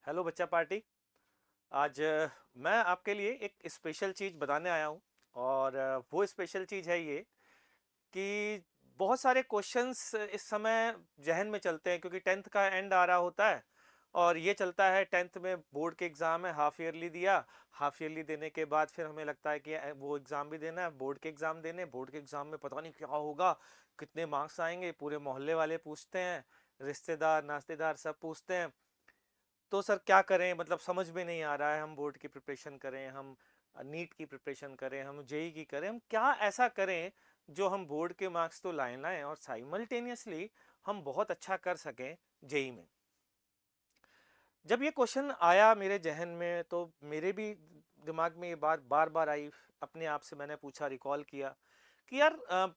Hello बच्चा party. आज मैं आपके लिए एक स्पेशल चीज़ बताने आया हूँ। और वो स्पेशल चीज़ है ये कि बहुत सारे क्वेश्चंस इस समय जहन में चलते हैं, क्योंकि टेंथ का एंड आ रहा होता है और ये चलता है। टेंथ में बोर्ड के एग्ज़ाम है, हाफ ईयरली दिया। हाफ ईयरली देने के बाद फिर हमें लगता है कि वो एग्ज़ाम भी देना है, बोर्ड के एग्ज़ाम देने। बोर्ड के एग्ज़ाम में पता नहीं क्या होगा, कितने मार्क्स आएंगे, पूरे मोहल्ले वाले पूछते हैं, रिश्तेदार नाश्तेदार सब पूछते हैं। तो सर क्या करें, मतलब समझ में नहीं आ रहा है। हम बोर्ड की प्रिपरेशन करें, हम नीट की प्रिपरेशन करें, हम जेई की करें, हम क्या ऐसा करें जो हम बोर्ड के मार्क्स तो लाएं लाएं और साइमल्टेनियसली हम बहुत अच्छा कर सकें जेई में। जब ये क्वेश्चन आया मेरे जहन में तो मेरे भी दिमाग में ये बात बार बार आई। अपने आप से मैंने पूछा, रिकॉल किया कि यार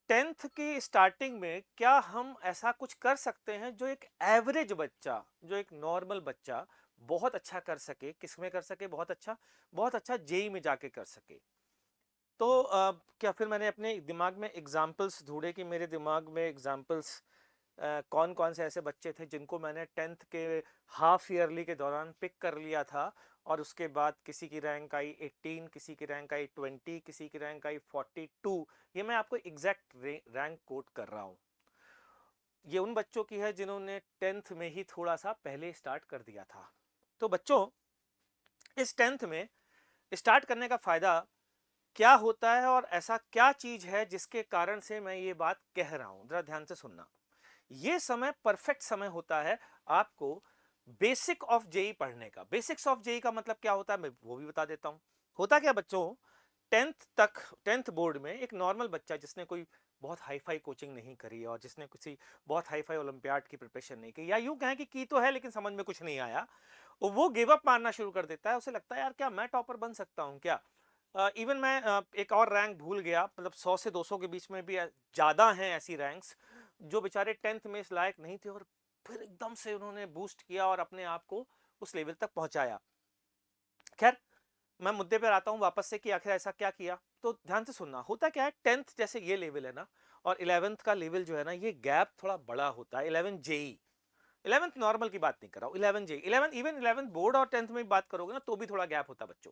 टेंथ की स्टार्टिंग में क्या हम ऐसा कुछ कर सकते हैं जो एक एवरेज बच्चा, जो एक नॉर्मल बच्चा बहुत अच्छा कर सके। किस में कर सके बहुत अच्छा? बहुत अच्छा जेई में जाके कर सके। तो क्या फिर मैंने अपने दिमाग में एग्जाम्पल्स ढूंढे कि मेरे दिमाग में एग्जाम्पल्स कौन कौन से ऐसे बच्चे थे जिनको मैंने टेंथ के हाफ ईयरली के दौरान पिक कर लिया था। और उसके बाद किसी की रैंक आई 18, किसी की रैंक आई 20, किसी की रैंक आई 42। ये मैं आपको एग्जैक्ट रैंक कोट कर रहा हूँ। ये उन बच्चों की है जिन्होंने टेंथ में ही थोड़ा सा पहले स्टार्ट कर दिया था। तो बच्चों, इस टेंथ में स्टार्ट करने का फायदा क्या होता है और ऐसा क्या चीज है जिसके कारण से मैं ये बात कह रहा हूं, जरा ध्यान से सुनना। ये समय परफेक्ट समय होता है आपको बेसिक ऑफ जेई पढ़ने का। बेसिक्स ऑफ जेई का मतलब क्या होता है मैं वो भी बता देता हूं। होता क्या बच्चों, टेंथ तक, टेंथ बोर्ड में एक नॉर्मल बच्चा जिसने कोई बहुत हाई फाई कोचिंग नहीं करी और जिसने किसी बहुत हाई फाई ओलंपियाड की प्रिपरेशन नहीं की, या यूं कहें कि की तो है लेकिन समझ में कुछ नहीं आया, वो गिव अप मारना शुरू कर देता है। उसे लगता है यार क्या मैं टॉपर बन सकता हूँ क्या? इवन मैं एक और रैंक भूल गया, मतलब 100 से 200 के बीच में भी ज़्यादा हैं ऐसी रैंक्स जो बेचारे टेंथ में इस लायक नहीं थे और फिर एकदम से उन्होंने बूस्ट किया और अपने आप को उस लेवल तक पहुंचाया। खैर, मैं मुद्दे पर आता हूं वापस से कि आखिर ऐसा क्या किया। तो ध्यान से सुनना। होता क्या है, टेंथ जैसे ये लेवल है ना, और इलेवेंथ का लेवल जो है ना, ये गैप थोड़ा बड़ा होता है। 11 जेई, इलेवेंथ नॉर्मल की बात नहीं कर रहा हूँ, 11 जेई, 11 इवन 11 बोर्ड और टेंथ में बात करोगे ना तो भी थोड़ा गैप होता है बच्चों।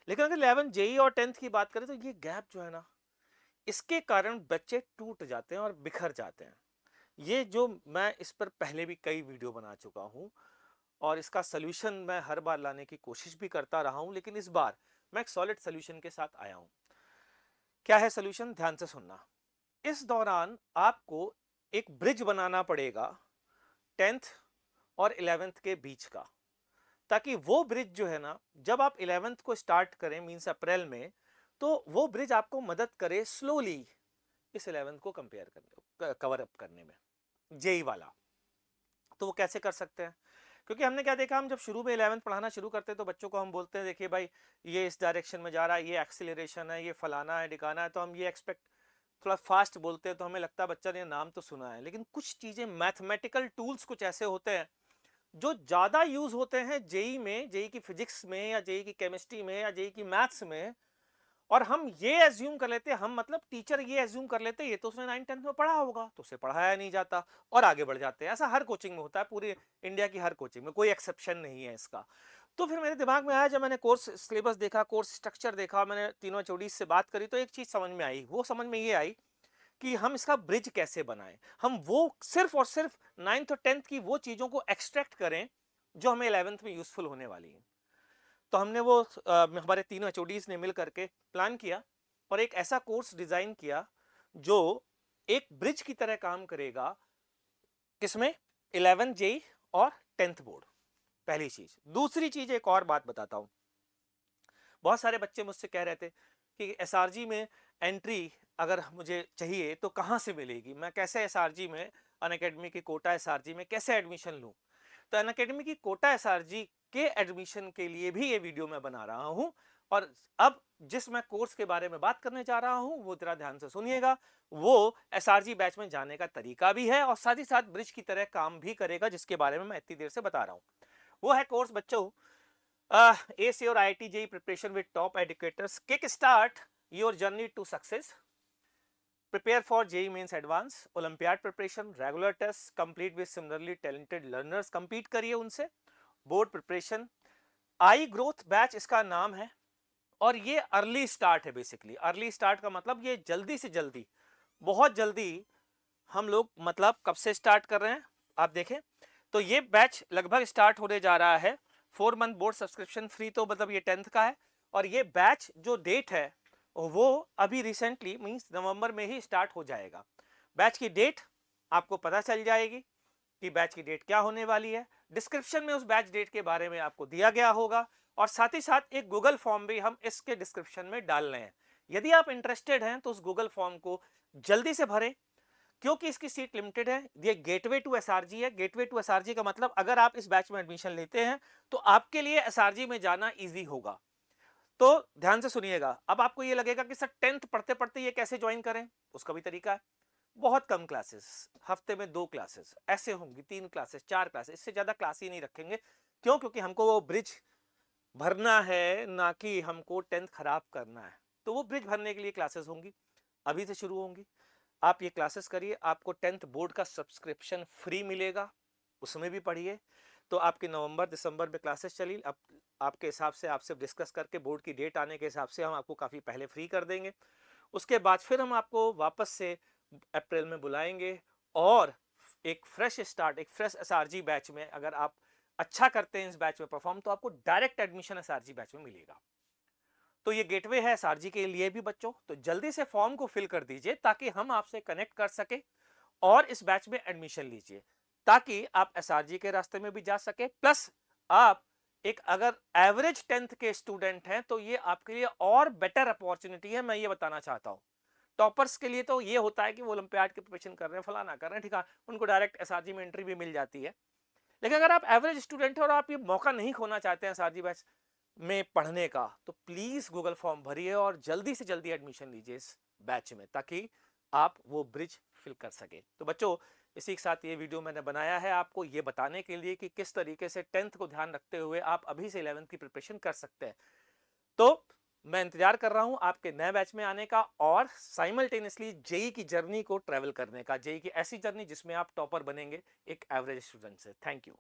लेकिन अगर 11 जेई और टेंथ की बात करें तो ये गैप जो है ना, इसके कारण बच्चे टूट जाते हैं और बिखर जाते हैं। ये जो मैं इस पर पहले भी कई वीडियो बना चुका हूं और इसका सलूशन मैं हर बार लाने की कोशिश भी करता रहा हूं, लेकिन इस बार मैं एक सॉलिड सलूशन के साथ आया हूं। क्या है सलूशन, ध्यान से सुनना। इस दौरान आपको एक ब्रिज बनाना पड़ेगा टेंथ और इलेवेंथ के बीच का, ताकि वो ब्रिज जो है ना, जब आप इलेवेंथ को स्टार्ट करें मींस अप्रैल में, तो वो ब्रिज आपको मदद करे स्लोली इस इलेवेंथ को कंपेयर करने, कवर अप करने में, जेई वाला। तो वो कैसे कर सकते हैं? क्योंकि हमने क्या देखा, हम जब शुरू में इलेवेंथ पढ़ाना शुरू करते हैं तो बच्चों को हम बोलते हैं देखिए भाई, ये इस डायरेक्शन में जा रहा है, ये एक्सीलरेशन है, ये फलाना है ढिकाना है, तो हम ये एक्सपेक्ट, थोड़ा फास्ट बोलते हैं तो हमें लगता है बच्चा ने नाम तो सुना है। लेकिन कुछ चीजें, मैथमेटिकल टूल्स कुछ ऐसे होते हैं जो ज्यादा यूज होते हैं जेई में, जेई की फिजिक्स में या जेई की केमिस्ट्री में या जेई की मैथ्स में। और हम ये एज्यूम कर लेते, हम मतलब टीचर ये एज्यूम कर लेते ये तो उसने 9th-10th में पढ़ा होगा, तो उसे पढ़ाया नहीं जाता और आगे बढ़ जाते हैं। ऐसा हर कोचिंग में होता है, पूरी इंडिया की हर कोचिंग में, कोई एक्सेप्शन नहीं है इसका। तो फिर मेरे दिमाग में आया, जब मैंने कोर्स सिलेबस देखा, कोर्स स्ट्रक्चर देखा, मैंने तीनों एचओडीज से बात करी, तो एक चीज समझ में आई। वो समझ में ये आई कि हम इसका ब्रिज कैसे बनाएं। हम वो सिर्फ और सिर्फ 9th और 10th की वो चीजों को एक्सट्रैक्ट करें जो हमें 11th में यूजफुल होने वाली है। तो हमने वो हमारे तीनों एचओडीज ने मिल करके प्लान किया और एक ऐसा कोर्स डिजाइन किया जो एक ब्रिज की तरह काम करेगा। किसमें? 11 जेई और 10th बोर्ड। पहली चीज। दूसरी चीज, एक और बात बताता हूं। बहुत सारे बच्चे मुझसे कह रहे थे कि एसआरजी में एंट्री अगर मुझे चाहिए तो कहां से मिलेगी, मैं कैसे एसआरजी में, अनअकैडमी की कोटा एसआरजी में कैसे एडमिशन लूं। तो अनअकैडमी की कोटा एसआरजी के एडमिशन के लिए भी ये वीडियो मैं बना रहा हूं। और अब जिस मैं कोर्स के बारे में बात करने जा रहा हूं वो जरा ध्यान से सुनिएगा। वो एसआरजी बैच में जाने का तरीका भी है और साथ ही साथ ब्रिज की तरह काम भी करेगा, जिसके बारे में मैं इतनी देर से बता रहा हूं। वो है कोर्स बच्चों, ACE और IIT JEE preparation with top educators, kick start your journey to success। prepare for JEE Mains Advance, Olympiad preparation, regular tests, complete with similarly talented learners, compete करिए उनसे, board preparation, आई growth batch इसका नाम है, और ये early start है। Basically early start का मतलब ये जल्दी से जल्दी, बहुत जल्दी हम लोग, मतलब कब से स्टार्ट कर रहे हैं आप देखें तो ये बैच लगभग स्टार्ट होने जा रहा है। 4 मंथ बोर्ड सब्सक्रिप्शन फ्री, तो मतलब ये 10th का है। और ये बैच जो डेट है वो अभी रिसेंटली मींस नवंबर में ही स्टार्ट हो जाएगा। बैच की डेट आपको पता चल जाएगी कि बैच की डेट क्या होने वाली है। डिस्क्रिप्शन में उस बैच डेट के बारे में आपको दिया गया होगा, और साथ ही साथ एक गूगल फॉर्म भी हम इसके डिस्क्रिप्शन में डाल रहे हैं। यदि आप इंटरेस्टेड हैं तो उस गूगल फॉर्म को जल्दी से भरें, क्योंकि इसकी सीट लिमिटेड है। ये गेटवे टू एसआरजी है। गेटवे टू एसआरजी का मतलब अगर आप इस बैच में एडमिशन लेते हैं तो आपके लिए एसआरजी में जाना इजी होगा। तो ध्यान से सुनिएगा। अब आपको ये लगेगा कि सर 10th पढ़ते पढ़ते ये कैसे ज्वाइन करें, उसका भी तरीका है। बहुत कम क्लासेस, हफ्ते में 2 क्लासेस ऐसे होंगी, 3 क्लासेस 4 क्लासेस, इससे ज्यादा क्लास ही नहीं रखेंगे। क्यों? क्योंकि हमको वो ब्रिज भरना है, ना कि हमको 10th खराब करना है। तो वो ब्रिज भरने के लिए क्लासेस होंगी, अभी से शुरू होंगी। आप ये क्लासेस करिए, आपको 10th बोर्ड का सब्सक्रिप्शन फ्री मिलेगा, उसमें भी पढ़िए। तो आपके नवंबर दिसंबर में क्लासेस चली, अब आपके हिसाब से आपसे डिस्कस करके बोर्ड की डेट आने के हिसाब से हम आपको काफ़ी पहले फ्री कर देंगे। उसके बाद फिर हम आपको वापस से अप्रैल में बुलाएंगे, और एक फ्रेश स्टार्ट, एक फ्रेश एसआरजी बैच में अगर आप अच्छा करते हैं इस बैच में परफॉर्म, तो आपको डायरेक्ट एडमिशन एसआरजी बैच में मिलेगा। तो ये गेटवे है एसआरजी के लिए भी बच्चों। तो जल्दी से फॉर्म को फिल कर दीजिए ताकि हम आपसे कनेक्ट कर सके और इस बैच में एडमिशन लीजिए, ताकि आप एसआरजी के रास्ते में भी जा सके। प्लस आप एक अगर एवरेज 10th के स्टूडेंट हैं तो ये आपके लिए और बेटर अपॉर्चुनिटी है, मैं ये बताना चाहता हूं। टॉपर्स के लिए तो ये होता है कि वो ओलंपियाड की प्रिपरेशन कर रहे हैं, फलाना कर रहे हैं, ठीक है, उनको डायरेक्ट एसआरजी में एंट्री भी मिल जाती है। लेकिन अगर आप एवरेज स्टूडेंट हैं और आप ये मौका नहीं खोना चाहते हैं एसआरजी बैच में पढ़ने का, तो प्लीज गूगल फॉर्म भरिए और जल्दी से जल्दी एडमिशन लीजिए इस बैच में, ताकि आप वो ब्रिज फिल कर सके। तो बच्चों, इसी के साथ ये वीडियो मैंने बनाया है आपको ये बताने के लिए कि किस तरीके से 10th को ध्यान रखते हुए आप अभी से 11th की प्रिपरेशन कर सकते हैं। तो मैं इंतजार कर रहा हूं आपके नए बैच में आने का, और साइमल्टेनियसली जेई की जर्नी को ट्रेवल करने का, जेई की ऐसी जर्नी जिसमें आप टॉपर बनेंगे एक एवरेज स्टूडेंट से। Thank you.